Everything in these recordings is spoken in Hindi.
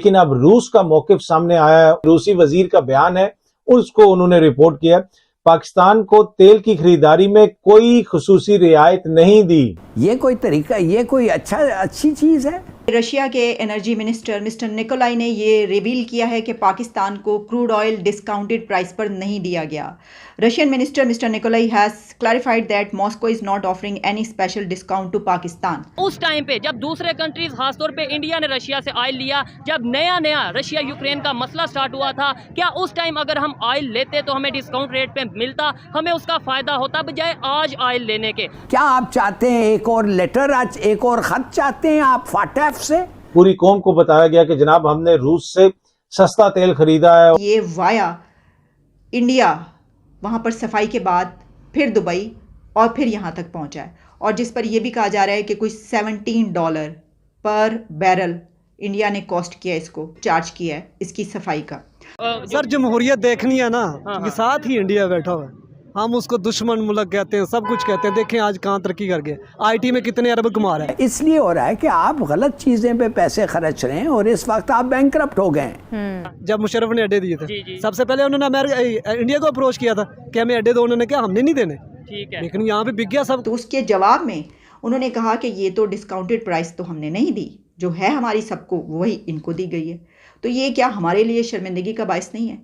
लेकिन अब रूस का मौकिफ सामने आया है। रूसी वजीर का बयान है, उसको उन्होंने रिपोर्ट किया। पाकिस्तान को तेल की खरीदारी में कोई खुसूसी रियायत नहीं दी। ये कोई तरीका, ये कोई अच्छी चीज है? रशिया के एनर्जी मिनिस्टर मिस्टर निकोलाई ने ये रिवील किया है कि पाकिस्तान को क्रूड ऑयल डिस्काउंटेड प्राइस पर नहीं दिया गया। Russian minister mister Nikolai has clarified that Moscow is not offering any special discount to Pakistan. उस टाइम पे जब दूसरे कंट्रीज, खासतौर पे इंडिया ने रशिया से ऑयल लिया, जब नया रशिया यूक्रेन का मसला स्टार्ट हुआ था, क्या उस टाइम अगर हम ऑयल लेते तो हमें डिस्काउंट रेट पे मिलता, हमें उसका फायदा होता बजाय आज ऑयल लेने के? क्या आप चाहते हैं एक और लेटर, आज एक और खत चाहते हैं आप फाटेफ से? पूरी कौम को बताया गया कि जनाब हमने रूस से सस्ता तेल खरीदा है। ये वाया इंडिया, वहां पर सफाई के बाद फिर दुबई और फिर यहां तक पहुंचा है, और जिस पर यह भी कहा जा रहा है कि कोई $17 पर बैरल इंडिया ने कॉस्ट किया, इसको चार्ज किया है इसकी सफाई का। सर जमहूरियत देखनी है ना, ये साथ ही इंडिया बैठा हुआ है, हम उसको दुश्मन मुल्क कहते हैं, सब कुछ कहते हैं। देखें आज कहाँ तरक्की कर गए, आईटी में कितने अरब कमा रहे हैं। इसलिए हो रहा है कि आप गलत चीजें पे पैसे खर्च रहे हैं और इस वक्त आप बैंकरप्ट हो गए। जब मुशर्रफ ने अड्डे दिए थे, सबसे पहले उन्होंने इंडिया को अप्रोच किया था कि हमें अड्डे दो, उन्होंने कहा हमने नहीं देने, ठीक है, लेकिन यहाँ पे बिक गया सब। तो उसके जवाब में उन्होंने कहा कि ये तो डिस्काउंटेड प्राइस तो हमने नहीं दी, जो है हमारी सबको वही इनको दी गई है। तो ये क्या हमारे लिए शर्मिंदगी का बायस नहीं है?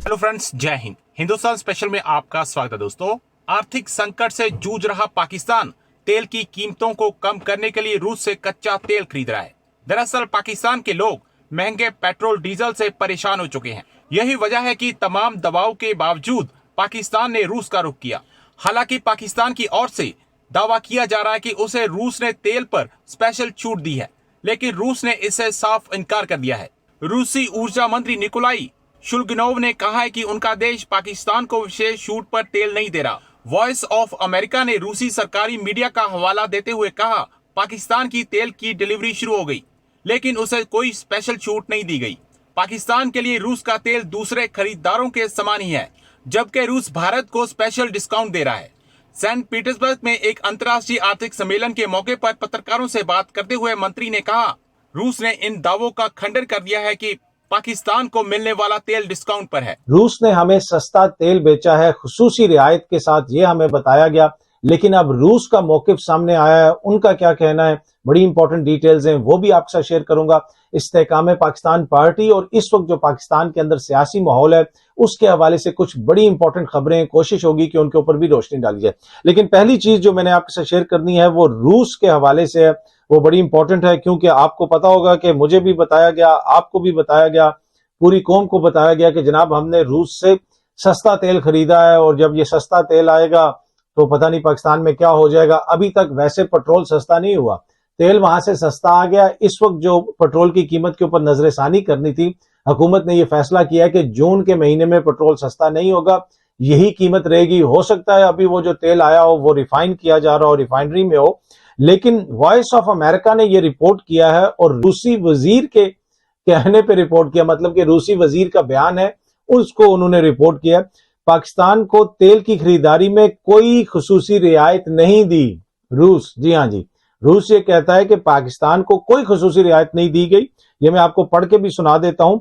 हेलो फ्रेंड्स, जय हिंद। हिंदुस्तान स्पेशल में आपका स्वागत है। दोस्तों, आर्थिक संकट से जूझ रहा पाकिस्तान तेल की कीमतों को कम करने के लिए रूस से कच्चा तेल खरीद रहा है। दरअसल पाकिस्तान के लोग महंगे पेट्रोल डीजल से परेशान हो चुके हैं। यही वजह है कि तमाम दबाव के बावजूद पाकिस्तान ने रूस का रुख किया। हालांकि पाकिस्तान की ओर से दावा किया जा रहा है कि उसे रूस ने तेल पर स्पेशल छूट दी है, लेकिन रूस ने इससे साफ इनकार कर दिया है। रूसी ऊर्जा मंत्री निकोलाई शुल्गिनोव ने कहा है कि उनका देश पाकिस्तान को विशेष छूट पर तेल नहीं दे रहा। वॉइस ऑफ अमेरिका ने रूसी सरकारी मीडिया का हवाला देते हुए कहा, पाकिस्तान की तेल की डिलीवरी शुरू हो गई, लेकिन उसे कोई स्पेशल छूट नहीं दी गई। पाकिस्तान के लिए रूस का तेल दूसरे खरीदारों के समान ही है, जबकि रूस भारत को स्पेशल डिस्काउंट दे रहा है। सेंट पीटर्सबर्ग में एक अंतर्राष्ट्रीय आर्थिक सम्मेलन के मौके पर पत्रकारों से बात करते हुए मंत्री ने कहा, रूस ने इन दावों का खंडन कर दिया है कि पाकिस्तान को मिलने वाला तेल डिस्काउंट पर है। रूस ने हमें सस्ता तेल बेचा है खुसूसी रियायत के साथ, ये हमें बताया गया, लेकिन अब रूस का मौकिफ सामने आया है, उनका क्या कहना है, बड़ी इंपॉर्टेंट डिटेल्स हैं, वो भी आपके साथ शेयर करूंगा। इस्तेकाम पाकिस्तान पार्टी और इस वक्त जो पाकिस्तान के अंदर सियासी माहौल है उसके हवाले से कुछ बड़ी इंपॉर्टेंट खबरें, कोशिश होगी कि उनके ऊपर भी रोशनी डाली जाए। लेकिन पहली चीज जो मैंने आपके साथ शेयर करनी है वो रूस के हवाले से है, वो बड़ी इंपॉर्टेंट है, क्योंकि आपको पता होगा कि मुझे भी बताया गया, आपको भी बताया गया, पूरी कौम को बताया गया कि जनाब हमने रूस से सस्ता तेल खरीदा है और जब ये सस्ता तेल आएगा तो पता नहीं पाकिस्तान में क्या हो जाएगा। अभी तक वैसे पेट्रोल सस्ता नहीं हुआ, तेल वहां से सस्ता आ गया। इस वक्त जो पेट्रोल की कीमत के ऊपर नजरसानी करनी थी, हुकूमत ने यह फैसला किया है कि जून के महीने में पेट्रोल सस्ता नहीं होगा, यही कीमत रहेगी। हो सकता है अभी वो जो तेल आया हो वो रिफाइन किया जा रहा हो, रिफाइनरी में हो, लेकिन वॉइस ऑफ अमेरिका ने यह रिपोर्ट किया है और रूसी वजीर के कहने पे रिपोर्ट किया, मतलब कि रूसी वजीर का बयान है उसको उन्होंने रिपोर्ट किया। पाकिस्तान को तेल की खरीदारी में कोई खुसूसी रियायत नहीं दी रूस। जी हाँ जी, रूस ये कहता है कि पाकिस्तान को कोई खुसूसी रियायत नहीं दी गई। ये मैं आपको पढ़ के भी सुना देता हूं।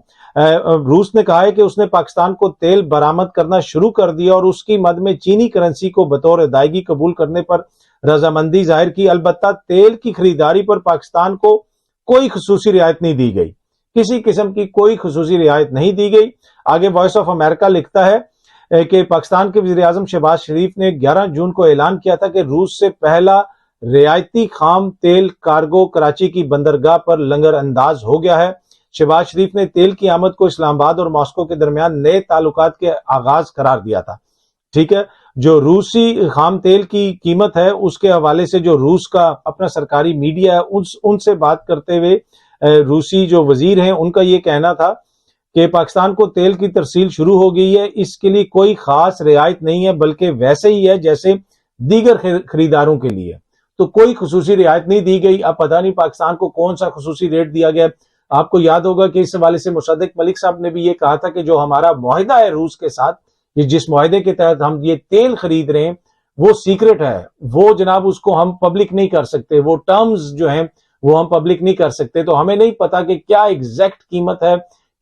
रूस ने कहा है कि उसने पाकिस्तान को तेल बरामद करना शुरू कर दिया और उसकी मद में चीनी करेंसी को बतौर अदायगी कबूल करने पर रजामंदी जाहिर की। अलबत्ता तेल की खरीदारी पर पाकिस्तान को कोई खुसूसी रियायत नहीं दी गई, किसी किस्म की कोई खुसूसी रियायत नहीं दी गई। आगे वॉइस ऑफ अमेरिका लिखता है कि पाकिस्तान के वज़ीर-ए-आज़म शहबाज शरीफ ने 11 जून को ऐलान किया था कि रूस से पहला रियायती खाम तेल कार्गो कराची की बंदरगाह पर लंगर अंदाज हो गया है। शहबाज शरीफ ने तेल की आमद को इस्लामाबाद और मॉस्को के दरमियान नए ताल्लुकात के आगाज करार दिया था। ठीक है, जो रूसी खाम तेल की कीमत है उसके हवाले से जो रूस का अपना सरकारी मीडिया है उनसे बात करते हुए रूसी जो वजीर हैं उनका ये कहना था कि पाकिस्तान को तेल की तरसील शुरू हो गई है, इसके लिए कोई खास रियायत नहीं है, बल्कि वैसे ही है जैसे दीगर खरीदारों के लिए, तो कोई खुसूसी रियायत नहीं दी गई। अब पता नहीं पाकिस्तान को कौन सा खुसूसी रेट दिया गया। आपको याद होगा कि इस हवाले से मुसद्दिक मलिक साहब ने भी ये कहा था कि जो हमारा मुआहिदा है रूस के साथ, जिस मुआहिदे के तहत हम ये तेल खरीद रहे हैं वो सीक्रेट है, वो जनाब उसको हम पब्लिक नहीं कर सकते, वो टर्म्स जो हैं वो हम पब्लिक नहीं कर सकते। तो हमें नहीं पता कि क्या एग्जैक्ट कीमत है,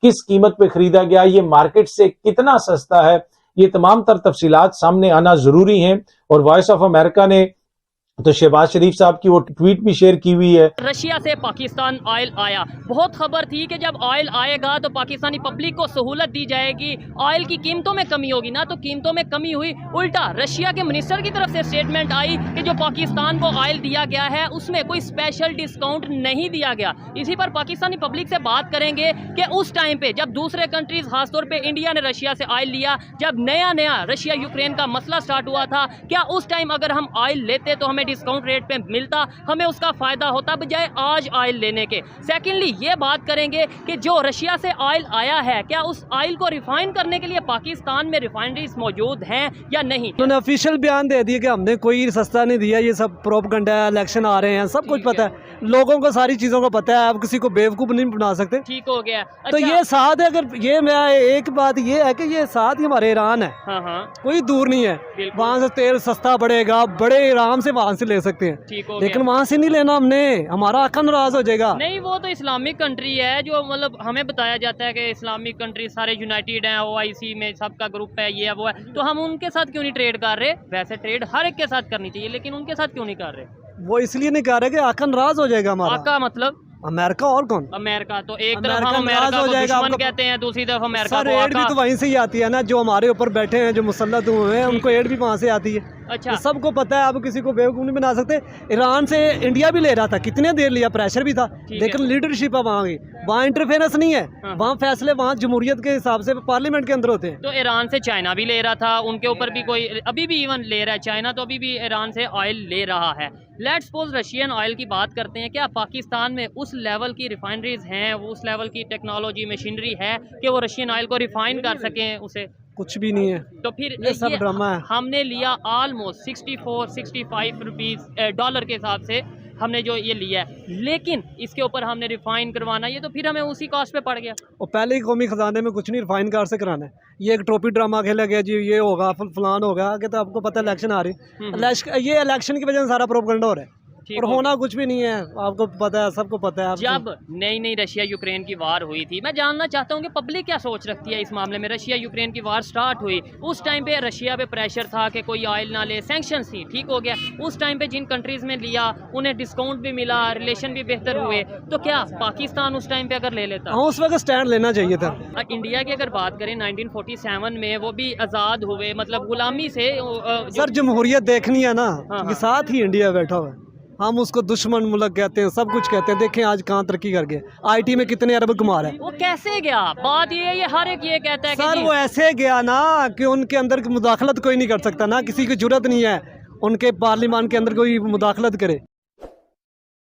किस कीमत पे खरीदा गया, ये मार्केट से कितना सस्ता है, ये तमाम तर तफसीलात सामने आना जरूरी हैं। और वॉइस ऑफ अमेरिका ने तो शहबाज शरीफ साहब की वो ट्वीट भी शेयर की हुई है। रशिया से पाकिस्तान ऑयल आया, बहुत खबर थी कि जब ऑयल आएगा तो पाकिस्तानी पब्लिक को सहूलत दी जाएगी, ऑयल की कीमतों में कमी होगी। ना तो कीमतों में कमी हुई, उल्टा रशिया के मिनिस्टर की तरफ से स्टेटमेंट आई कि जो पाकिस्तान को ऑयल दिया गया है उसमें कोई स्पेशल डिस्काउंट नहीं दिया गया। इसी पर पाकिस्तानी पब्लिक से बात करेंगे कि उस टाइम पे जब दूसरे कंट्रीज, खासतौर पे इंडिया ने रशिया से ऑयल लिया, जब नया रशिया यूक्रेन का मसला स्टार्ट हुआ था, क्या उस टाइम अगर हम ऑयल लेते तो हमें डिस्काउंट रेट पे मिलता, हमें उसका फायदा होता बजाय आज ऑयल लेने के। सेकेंडली ये बात करेंगे कि जो रशिया से ऑयल आया है, क्या उस ऑयल को रिफाइन करने के लिए पाकिस्तान में रिफाइनरीज मौजूद हैं या नहीं। उन्होंने ऑफिशियल बयान दे दिया कि हमने कोई सस्ता नहीं दिया, ये सब प्रोपगंडा है, इलेक्शन आ रहे हैं, सब कुछ पता है, लोगों को सारी चीज़ों को पता है, आप किसी को बेवकूफ़ नहीं बना सकते। ठीक हो गया। तो ये साथ है, अगर ये मैं एक बात ये है कि ये साथ ही हमारे ईरान है, हाँ, कोई दूर नहीं है, वहाँ से तेल सस्ता पड़ेगा, बड़े आराम से वहाँ से ले सकते हैं, ठीक हो लेकिन गया। वहाँ से नहीं लेना हमने, हमारा आका नाराज हो जाएगा। नहीं, वो तो इस्लामिक कंट्री है, जो मतलब हमें बताया जाता है कि इस्लामिक कंट्री सारे यूनाइटेड हैं, OIC में सबका ग्रुप है, ये है वो है, तो हम उनके साथ क्यों नहीं ट्रेड कर रहे। वैसे ट्रेड हर एक के साथ करनी चाहिए, लेकिन उनके साथ क्यों नहीं कर रहे। वो इसलिए नहीं कर रहे कि आका नाराज हो जाएगा हमारा। आका मतलब अमेरिका और कौन? अमेरिका। तो एक तरफ अमेरिका हम नाराज अमेरिका हो को जाएगा, दुश्मन आपको कहते हैं, दूसरी तरफ अमेरिका सर को एड भी आका। तो वहीं से ही आती है ना, जो हमारे ऊपर बैठे हैं, जो मुसल्लत हुए हैं, उनको एड भी वहाँ से आती है। अच्छा, तो सबको पता है, आप किसी को बेवकूफ़ नहीं बना सकते। ईरान से इंडिया भी ले रहा था, कितने देर लिया, प्रेशर भी था, लेकिन लीडरशिप है वहाँ की, वहाँ इंटरफेरेंस नहीं है, वहाँ फैसले वहाँ जमहूरियत के हिसाब से पार्लियामेंट के अंदर होते हैं। तो ईरान से चाइना भी ले रहा था, उनके ऊपर भी कोई अभी भी इवन ले रहा है, चाइना तो अभी भी ईरान से ऑयल ले रहा है। लेट्स सपोज रशियन ऑयल की बात करते हैं, क्या पाकिस्तान में उस लेवल की रिफाइनरीज हैं, उस लेवल की टेक्नोलॉजी मशीनरी है कि वो रशियन ऑयल को रिफाइन कर सकें उसे। कुछ भी नहीं है, तो फिर ये सब ड्रामा है। हमने लिया ऑलमोस्ट 64-65 रुपीज़ डॉलर के हिसाब से हमने जो ये लिया है, लेकिन इसके ऊपर हमने रिफाइन करवाना, ये तो फिर हमें उसी कॉस्ट पे पड़ गया। और पहले ही कौमी खजाने में कुछ नहीं रिफाइन कार से कराना है, ये एक ट्रॉफी ड्रामा खेला गया जी, ये होगा फलान होगा, आगे तो आपको पता है इलेक्शन आ रही, ये इलेक्शन की वजह से सारा प्रोपगंडा हो रहा है, और होना कुछ भी नहीं है, आपको पता है, सबको पता है। जब नई रशिया यूक्रेन की वार हुई थी, मैं जानना चाहता हूँ कि पब्लिक क्या सोच रखती है इस मामले में। रशिया यूक्रेन की वार स्टार्ट हुई, उस टाइम पे रशिया पे प्रेशर था कि कोई ऑयल ना ले, सैंक्शंस थी, ठीक हो गया। उस टाइम पे जिन कंट्रीज में लिया उन्हें डिस्काउंट भी मिला, रिलेशन भी बेहतर हुए, तो क्या पाकिस्तान उस टाइम पे अगर ले लेता। हाँ, उस वक्त स्टैंड लेना चाहिए था। इंडिया की अगर बात करें 1947 में, वो भी आज़ाद हुए, मतलब गुलामी से। सर जमहूरियत देखनी है ना, हाँ। ये साथ ही इंडिया बैठा हुआ है, हम उसको दुश्मन मुल्क कहते हैं, सब कुछ कहते हैं, देखें आज कहाँ तरक्की कर गए, IT में कितने अरब कमा रहे हैं। वो कैसे गया, बात ये हर एक ये कहता है कि सर वो ऐसे गया ना कि उनके अंदर मुदाखलत कोई नहीं कर सकता ना, किसी की जुर्रत नहीं है उनके पार्लियामान के अंदर कोई मुदाखलत करे।